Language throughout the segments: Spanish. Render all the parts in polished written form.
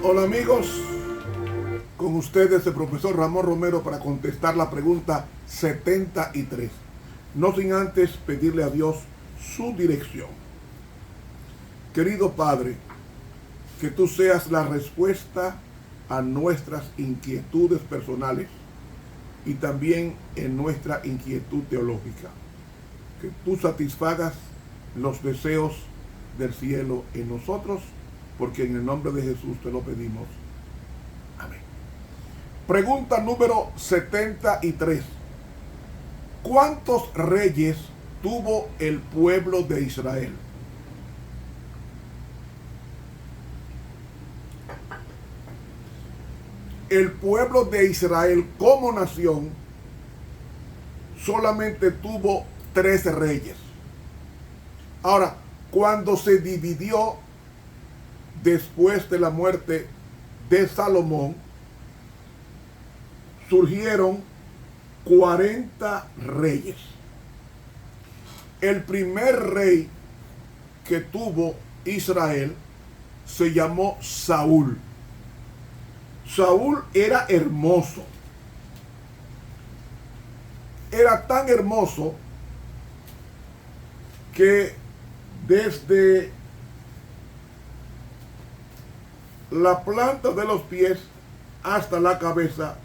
Hola amigos, con ustedes el profesor Ramón Romero para contestar la pregunta 73. No sin antes pedirle a Dios su dirección. Querido Padre, que tú seas la respuesta a nuestras inquietudes personales y también en nuestra inquietud teológica. Que tú satisfagas los deseos del cielo en nosotros, porque en el nombre de Jesús te lo pedimos. Amén. Pregunta número 73. ¿Cuántos reyes tuvo el pueblo de Israel? El pueblo de Israel como nación solamente tuvo 13 reyes. Ahora, cuando se dividió después de la muerte de Salomón, surgieron 40 reyes. El primer rey que tuvo Israel se llamó Saúl. Saúl era hermoso. Era tan hermoso que desde la planta de los pies hasta la cabeza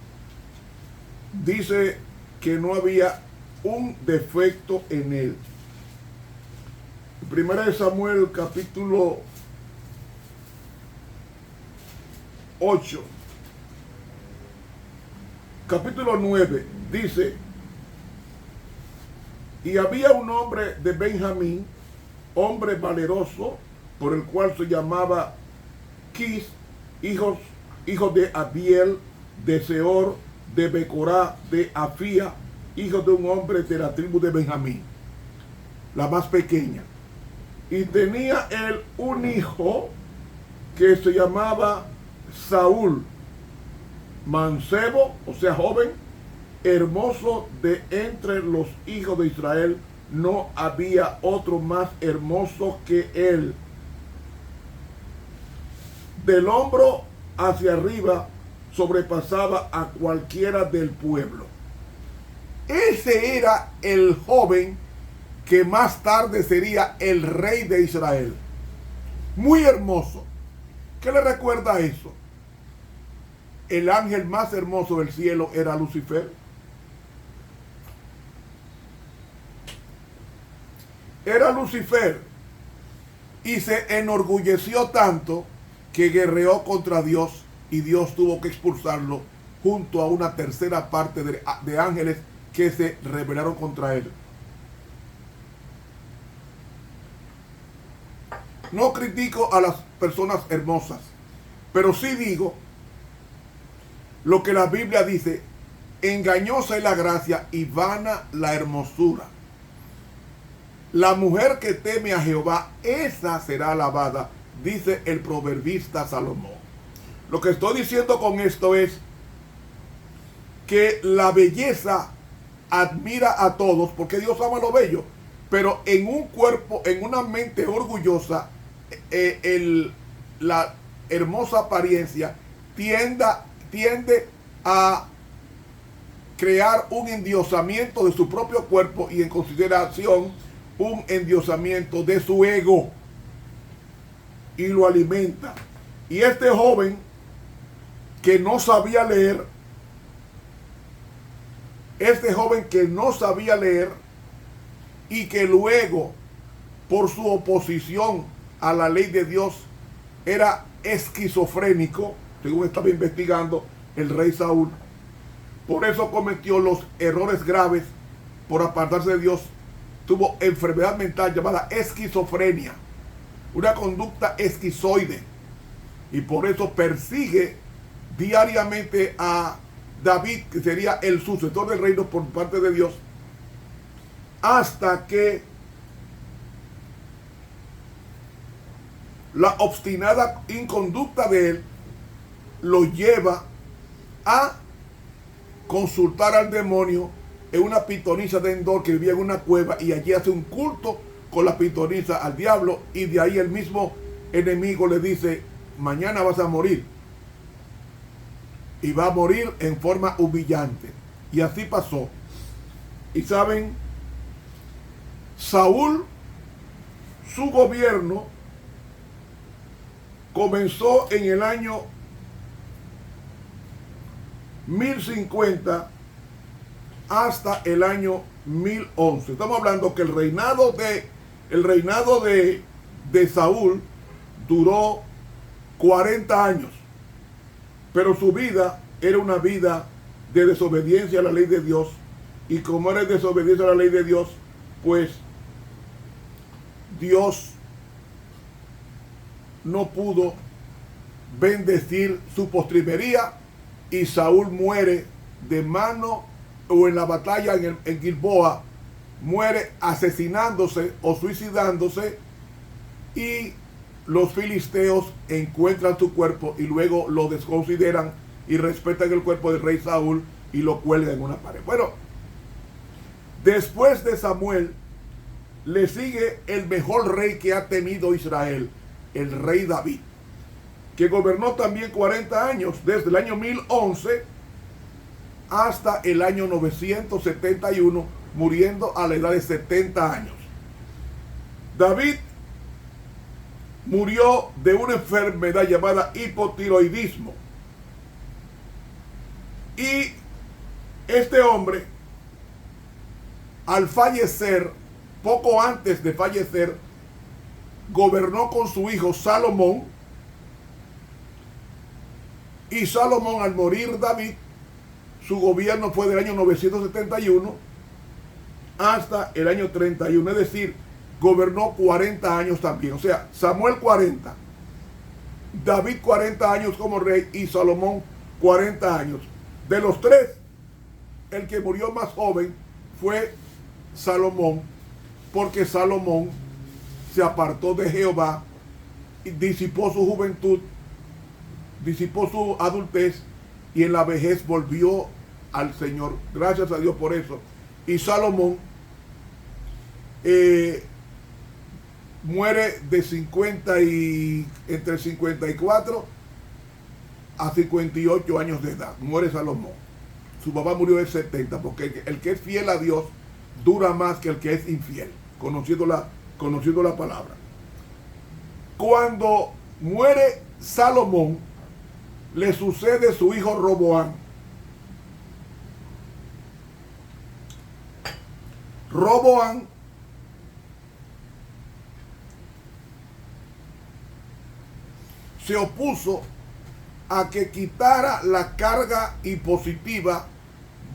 dice que no había un defecto en él. Primera de Samuel capítulo 8, capítulo 9 dice: y había un hombre de Benjamín, hombre valeroso, por el cual se llamaba Quis, hijos de Abiel, de Seor, de Becorá, de Afía, hijo de un hombre de la tribu de Benjamín, la más pequeña. Y tenía él un hijo que se llamaba Saúl, mancebo, o sea joven, hermoso de entre los hijos de Israel, no había otro más hermoso que él. Del hombro hacia arriba sobrepasaba a cualquiera del pueblo. Ese era el joven que más tarde sería el rey de Israel. Muy hermoso. ¿Qué le recuerda a eso? El ángel más hermoso del cielo era Lucifer. Era Lucifer y se enorgulleció tanto que guerreó contra Dios y Dios tuvo que expulsarlo junto a una tercera parte de ángeles que se rebelaron contra él. No critico a las personas hermosas, pero sí digo lo que la Biblia dice: engañosa es la gracia y vana la hermosura. La mujer que teme a Jehová, esa será alabada, dice el proverbista Salomón. Lo que estoy diciendo con esto es que la belleza admira a todos, porque Dios ama lo bello, pero en un cuerpo, en una mente orgullosa, la hermosa apariencia tiende a crear un endiosamiento de su propio cuerpo y en consideración un endiosamiento de su ego, y lo alimenta. Y este joven que no sabía leer, y que luego por su oposición a la ley de Dios era esquizofrénico, según estaba investigando el rey Saúl, por eso cometió los errores graves por apartarse de Dios. Tuvo enfermedad mental llamada esquizofrenia, una conducta esquizoide, y por eso persigue diariamente a David, que sería el sucesor del reino por parte de Dios, hasta que la obstinada inconducta de él lo lleva a consultar al demonio en una pitonisa de Endor que vivía en una cueva, y allí hace un culto con la pitonisa al diablo, y de ahí el mismo enemigo le dice: mañana vas a morir. y va a morir en forma humillante. Y así pasó. Y saben, Saúl, su gobierno comenzó en el año 1050 hasta el año 1011. Estamos hablando que el reinado de Saúl duró 40 años, pero su vida era una vida de desobediencia a la ley de Dios, y como era desobediencia a la ley de Dios, pues Dios no pudo bendecir su postrimería, y Saúl muere de mano, o en la batalla en Gilboa, muere asesinándose o suicidándose, y los filisteos encuentran su cuerpo y luego lo desconsideran y respetan el cuerpo del rey Saúl y lo cuelgan en una pared. Bueno, después de Samuel le sigue el mejor rey que ha tenido Israel, el rey David, que gobernó también 40 años, desde el año 1011 hasta el año 971, muriendo a la edad de 70 años. David murió de una enfermedad llamada hipotiroidismo. Y este hombre, al fallecer, poco antes de fallecer, gobernó con su hijo Salomón. Y Salomón, al morir David, su gobierno fue del año 971 hasta el año 31, es decir, gobernó 40 años también. O sea, Samuel 40, David 40 años como rey y Salomón 40 años. De los tres, el que murió más joven fue Salomón, porque Salomón se apartó de Jehová y disipó su juventud, disipó su adultez, y en la vejez volvió al Señor. Gracias a Dios por eso. Y Salomón muere de entre 54 a 58 años de edad. Muere Salomón. Su papá murió de 70, porque el que es fiel a Dios dura más que el que es infiel, conociendo la palabra. Cuando muere Salomón, le sucede su hijo Roboam. Roboam se opuso a que quitara la carga impositiva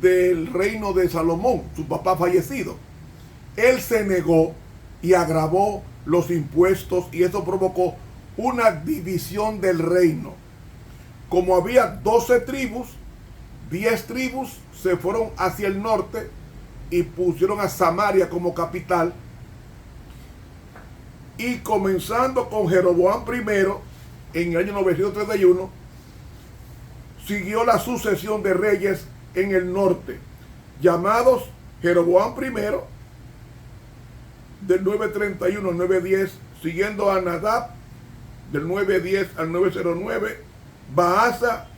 del reino de Salomón, su papá fallecido. Él se negó y agravó los impuestos, y eso provocó una división del reino. Como había 12 tribus, 10 tribus se fueron hacia el norte y pusieron a Samaria como capital. Y comenzando con Jeroboam I, en el año 931, siguió la sucesión de reyes en el norte, llamados Jeroboam I, del 931 al 910, siguiendo a Nadab, del 910 al 909, Baasa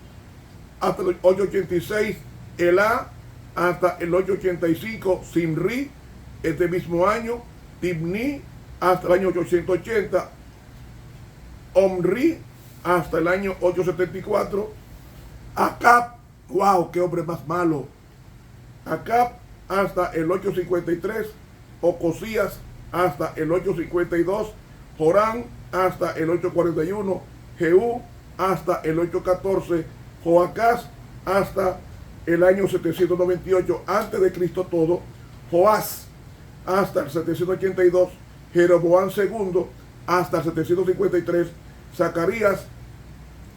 hasta el 886, Elá hasta el 885, Simri este mismo año, Tibni hasta el año 880, Omri hasta el año 874, Acab, wow, qué hombre más malo, Acab hasta el 853, Ocosías hasta el 852, Joram hasta el 841, Jehú hasta el 814, Joacás hasta el año 798 antes de Cristo todo, Joás hasta el 782, Jeroboam II hasta el 753, Zacarías,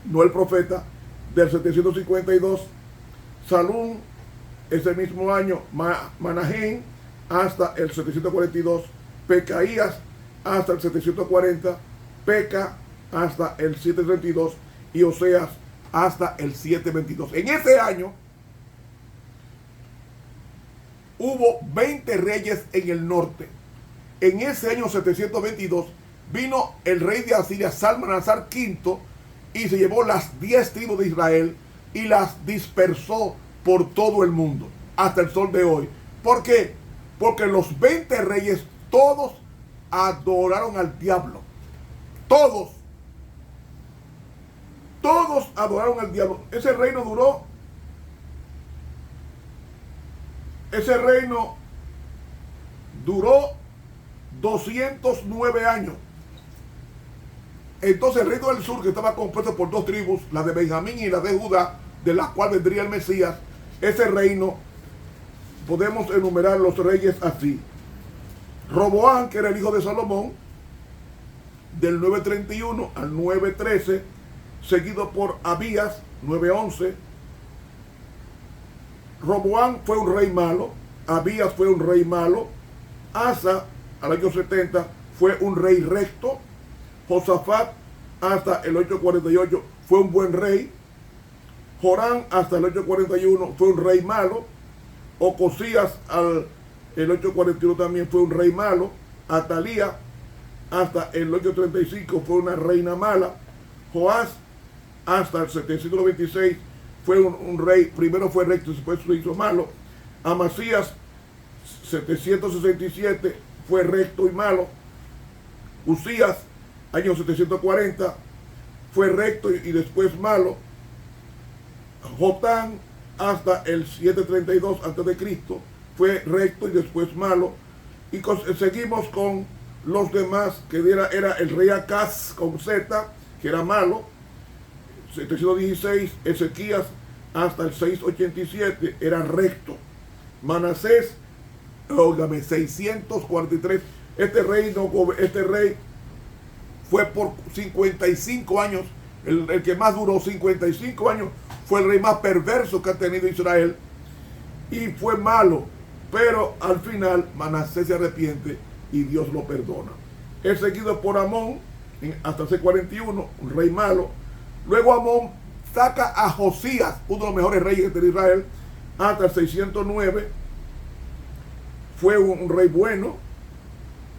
no el profeta, del 752, Salum ese mismo año, Manahem hasta el 742, Pecaías hasta el 740, Peca hasta el 732 y Oseas hasta el 722. En ese año hubo 20 reyes en el norte. En ese año 722 vino el rey de Asiria, Salmanasar V, y se llevó las 10 tribus de Israel, y las dispersó por todo el mundo, hasta el sol de hoy. ¿Por qué? Porque los 20 reyes, todos adoraron al diablo. Todos adoraron al diablo. Ese reino duró 209 años. Entonces el reino del sur, que estaba compuesto por dos tribus, la de Benjamín y la de Judá, de la cual vendría el Mesías, ese reino, podemos enumerar los reyes así. Roboán, que era el hijo de Salomón, del 931 al 913, seguido por Abías, 911. Roboán fue un rey malo, Abías fue un rey malo, Asa, al año 70, fue un rey recto, Josafat, hasta el 848, fue un buen rey, Jorán, hasta el 841, fue un rey malo, Ocosías, el 841 también fue un rey malo, Atalía, hasta el 835, fue una reina mala, Joás, hasta el 726, fue un rey, primero fue recto, después se hizo malo. Amasías, 767, fue recto y malo. Usías, año 740, fue recto y después malo. Jotán, hasta el 732 a.C., fue recto y después malo. Y seguimos con los demás, que era el rey Acaz con Z, que era malo. 716, Ezequías, hasta el 687, era recto. Manasés, óigame, 643. Este rey fue por 55 años, el que más duró 55 años, fue el rey más perverso que ha tenido Israel, y fue malo, pero al final Manasés se arrepiente y Dios lo perdona. Es seguido por Amón, hasta el 41, un rey malo. Luego Amón saca a Josías, uno de los mejores reyes de Israel, hasta el 609. Fue un rey bueno,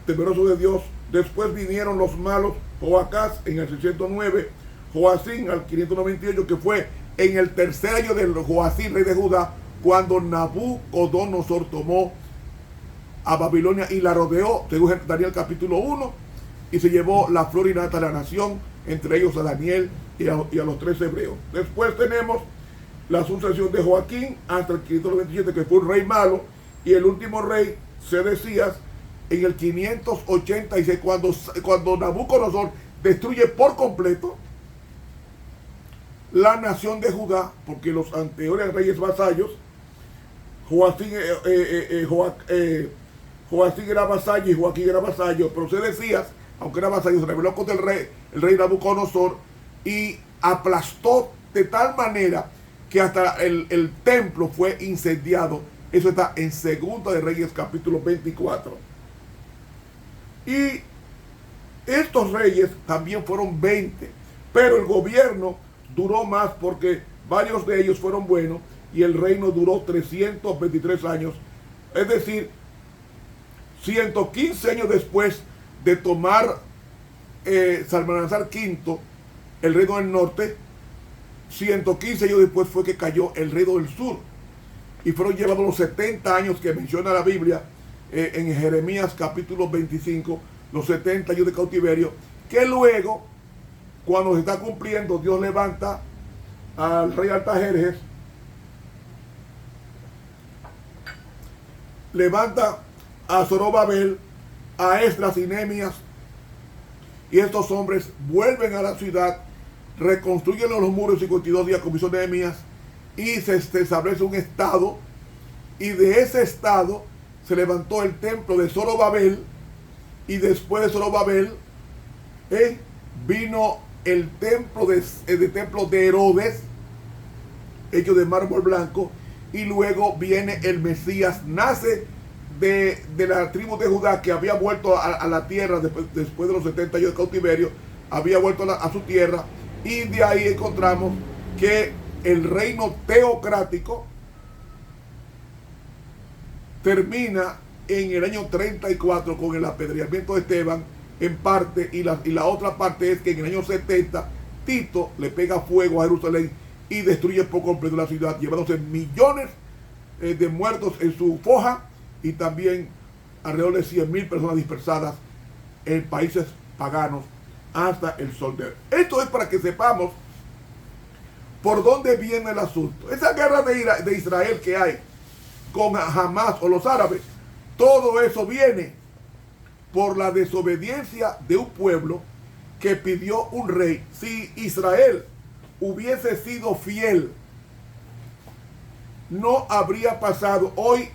temeroso de Dios. Después vinieron los malos, Joacás en el 609, Joacín al 598, que fue en el tercer año del Joacín, rey de Judá, cuando Nabucodonosor tomó a Babilonia y la rodeó, según Daniel capítulo 1, y se llevó la flor y nata de la nación, entre ellos a Daniel y a los 3 hebreos. Después tenemos la sucesión de Joaquín hasta el 527, que fue un rey malo, y el último rey, Sedecías, en el 586, cuando Nabucodonosor destruye por completo la nación de Judá, porque los anteriores reyes vasallos, Joacín era vasallo y Joaquín era vasallo, pero Sedecías, aunque era vasallo, se rebeló contra el rey Nabucodonosor y aplastó de tal manera que hasta el templo fue incendiado. Eso está en Segunda de Reyes capítulo 24. Y estos reyes también fueron 20, pero el gobierno duró más porque varios de ellos fueron buenos y el reino duró 323 años. Es decir, 115 años después de tomar Salmanasar V, el reino del norte, 115 años después fue que cayó el reino del sur. Y fueron llevados los 70 años que menciona la Biblia en Jeremías capítulo 25, los 70 años de cautiverio, que luego, cuando se está cumpliendo, Dios levanta al rey Artajerjes, levanta a Zorobabel, a Esdras y Nehemías, y estos hombres vuelven a la ciudad, reconstruyen los muros 52 días como hizo Nehemías, y se establece un estado, y de ese estado se levantó el templo de Zorobabel, y después de Zorobabel vino el templo de Herodes, hecho de mármol blanco, y luego viene el Mesías, nace de la tribu de Judá, que había vuelto a la tierra después de los 70 años de cautiverio, había vuelto a su tierra, y de ahí encontramos que el reino teocrático termina en el año 34 con el apedreamiento de Esteban en parte, y la otra parte es que en el año 70 Tito le pega fuego a Jerusalén y destruye por completo la ciudad, llevándose millones de muertos en su foja y también alrededor de 100,000 personas dispersadas en países paganos hasta el sol de hoy. Esto es para que sepamos por dónde viene el asunto. Esa guerra de Israel que hay con Hamas o los árabes, todo eso viene por la desobediencia de un pueblo que pidió un rey. Si Israel hubiese sido fiel, no habría pasado hoy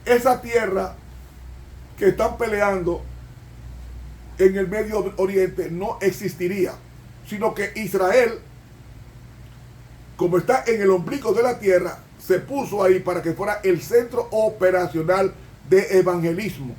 esa tierra que están peleando en el Medio Oriente, no existiría, sino que Israel, como está en el ombligo de la tierra, se puso ahí para que fuera el centro operacional de evangelismo.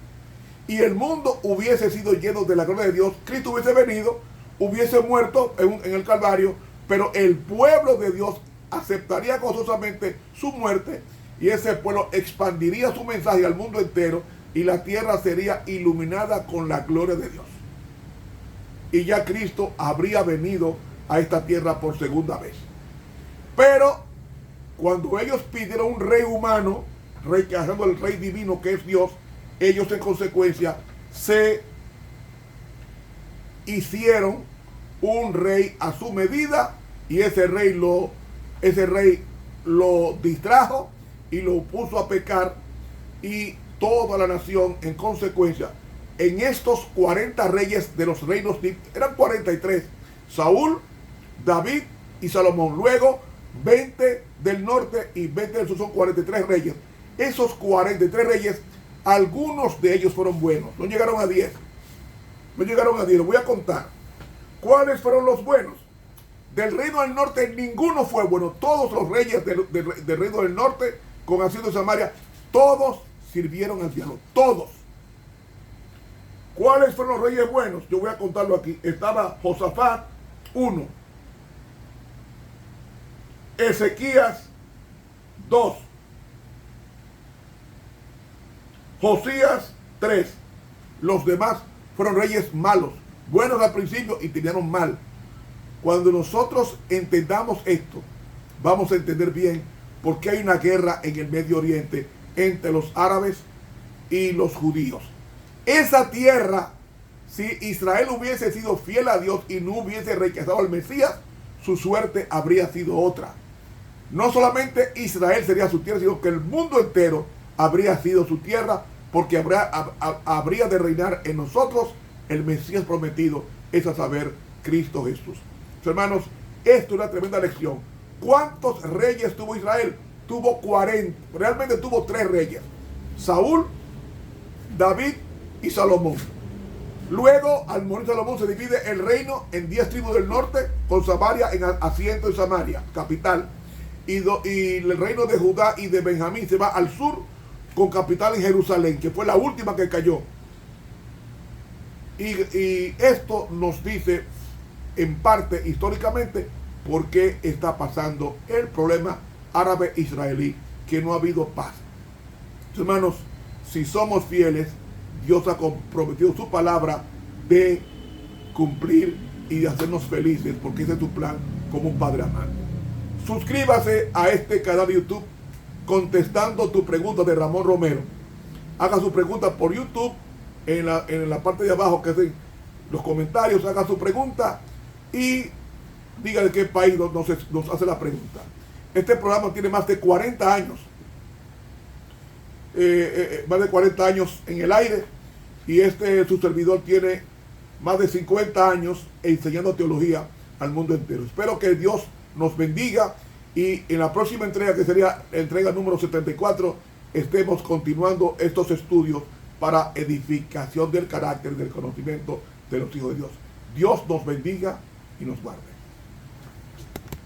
Y el mundo hubiese sido lleno de la gloria de Dios. Cristo hubiese venido, hubiese muerto en el Calvario, pero el pueblo de Dios aceptaría gozosamente su muerte y ese pueblo expandiría su mensaje al mundo entero y la tierra sería iluminada con la gloria de Dios. Y ya Cristo habría venido a esta tierra por segunda vez. Pero cuando ellos pidieron un rey humano, rechazando el rey divino que es Dios, ellos en consecuencia se hicieron un rey a su medida y ese rey lo distrajo y lo puso a pecar, y toda la nación en consecuencia, en estos 40 reyes de los reinos, eran 43, Saúl, David y Salomón, luego 20 del norte y 20 del sur, son 43 reyes. Esos 43 reyes, algunos de ellos fueron buenos, no llegaron a 10, los voy a contar. ¿Cuáles fueron los buenos? Del reino del norte ninguno fue bueno. Todos los reyes del reino del norte, con asiento de Samaria, todos sirvieron al cielo, todos. ¿Cuáles fueron los reyes buenos? Yo voy a contarlo aquí. Estaba Josafat, 1. Ezequías, 2. Josías, 3. Los demás fueron reyes malos, buenos al principio y terminaron mal. Cuando nosotros entendamos esto, vamos a entender bien por qué hay una guerra en el Medio Oriente entre los árabes y los judíos. Esa tierra, si Israel hubiese sido fiel a Dios y no hubiese rechazado al Mesías, su suerte habría sido otra. No solamente Israel sería su tierra, sino que el mundo entero habría sido su tierra, porque habría de reinar en nosotros el Mesías prometido, es a saber, Cristo Jesús. Hermanos, esto es una tremenda lección. ¿Cuántos reyes tuvo Israel? Tuvo 40, realmente tuvo 3 reyes: Saúl, David y Salomón. Luego, al morir Salomón, se divide el reino en 10 tribus del norte, con Samaria en asiento en Samaria, capital. Y el reino de Judá y de Benjamín se va al sur, con capital en Jerusalén, que fue la última que cayó. Y esto nos dice, en parte, históricamente, por qué está pasando el problema árabe-israelí, que no ha habido paz. Hermanos, si somos fieles, Dios ha comprometido su palabra de cumplir y de hacernos felices, porque ese es tu plan como un padre amante. Suscríbase a este canal de YouTube contestando tu pregunta de Ramón Romero. Haga su pregunta por YouTube, en la parte de abajo, que es en los comentarios, haga su pregunta y diga de qué país nos hace la pregunta. Este programa tiene más de 40 años. Más de 40 años en el aire, y su servidor tiene más de 50 años enseñando teología al mundo entero. Espero que Dios nos bendiga y en la próxima entrega, que sería la entrega número 74, estemos continuando estos estudios para edificación del carácter y del conocimiento de los hijos de Dios. Dios nos bendiga y nos guarde.